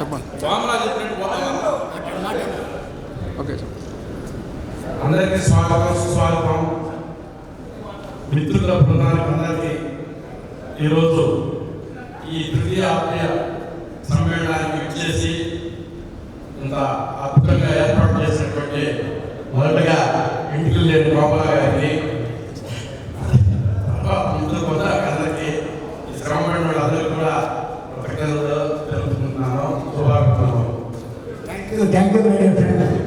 చెప్పండి. Okay sir. అందరికీ స్వాగతం, సుస్వాగతం. మిత్రుల బృందానికి అందరికీ ఈరోజు ఈ తృతీయ ఆత్మీయ సమ్మేళనానికి ఇచ్చేసి ఇంత అద్భుతంగా ఏర్పాటు చేసినటువంటి మొదటగా ఇంటికి లేని గోపాల గారికి, మిత్రుల అందరికీ, ఈ శ్రమపడిన వాళ్ళందరికీ కూడా కృతజ్ఞతలు తెలుపుకుంటున్నాను. శుభాకాంక్షలు. Thank you very much.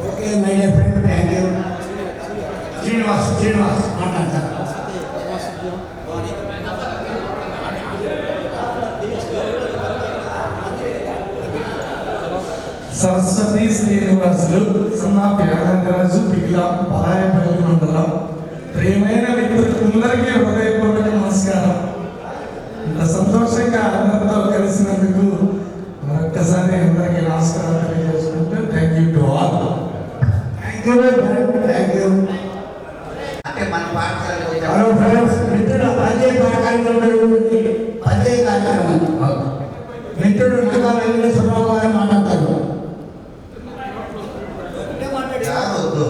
Okay my dear friend, thank you. Srinivas మాట్లాడతారు. సరస్వతి శ్రీనివాసులు, సన్నాపి యాగంగరాజు, పిల్లం, పలాయపల్లి మండలం. ప్రియమైన మిత్రులందరికీ హృదయపూర్వక నమస్కారం. ఇంత సంతోషంగా అందరితో కలిసినందుకు మరొక్కసారి అందరికీ నమస్కారం తెలియజేసుకుంటూ thank you to all. Thank you thank you. అంటే మన పాఠశాలలో హలో ఫ్రెండ్స్, మిత్రుల పద్య కార్యక్రమం మిత్రుడు నాగా వెంకటేశ్వరరావు గారు మాట్లాడతారు. రావద్దు.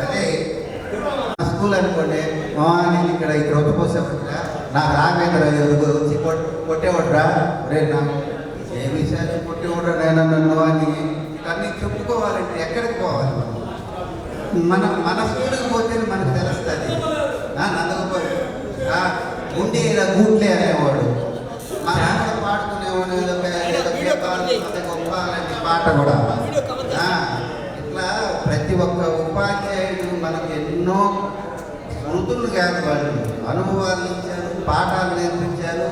అదే స్కూల్ అనుకోండి, నేను ఇక్కడ రొక్క పోసేవాడురా, నాకు రామేంద్ర వచ్చి కొట్టేవాడురా, రే నాకు ఏ విషయాన్ని కొట్టేవాడు నేను నన్ను అని ఇవన్నీ చెప్పుకోవాలంటే ఎక్కడికి పోవాలి? మన స్కూల్కి పోతే మనకు తెలుస్తుంది. నందకపోయి ఉండి ఇలా గూట్లే అనేవాడు, మా నాన్న పాడుకునేవాడు గొప్ప అలాంటి పాట కూడా. ఇట్లా ప్రతి ఒక్క ఉపాధ్యాయుడు మనకు ఎన్నో స్మృతులు కాదు, వాళ్ళు అనుభవాలు ఇచ్చారు, పాఠాలు నేర్పించారు.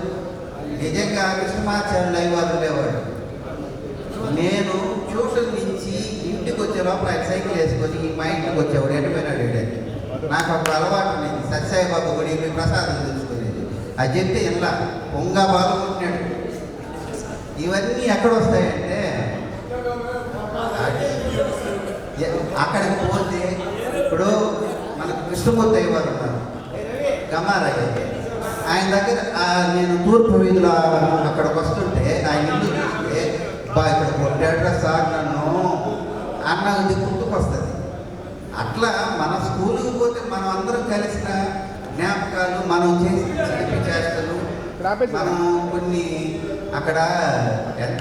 నిజంగా కృష్ణమాచార్యులు అయ్యవారు ఉండేవాడు. నేను ట్యూషన్ నుంచి ఇంటికి వచ్చే లోపల ఆయన సైకిల్ వేసుకొని మా ఇంటికి వచ్చేవాడు. ఎటుపోయినాడు ఏంటంటే నాకు అప్పుడు అలవాటు ఉండేది. సత్యసాయిబాబు గుడి ప్రసాదం తెలుసుకునేది. అది చెప్తే ఇలా పొంగ బాగుంటున్నాడు. ఇవన్నీ ఎక్కడ వస్తాయంటే అక్కడికి పోతే ఇప్పుడు మనకు కృష్ణమూర్తి అయ్యవారు ఉన్నారు, గమారయ్య. ఆయన దగ్గర నేను తూర్పు వీధిలో అక్కడికి వస్తుంటే ఆయన ఇల్లు చూస్తే ఇక్కడ కొట్టాడ్రా సార్ నన్ను అన్నది గుర్తుకొస్తుంది. అట్లా మన స్కూల్కి పోతే మనం అందరం కలిసిన జ్ఞాపకాలు, మనం చేసిన చేష్టలు, మనం కొన్ని అక్కడ ఎంత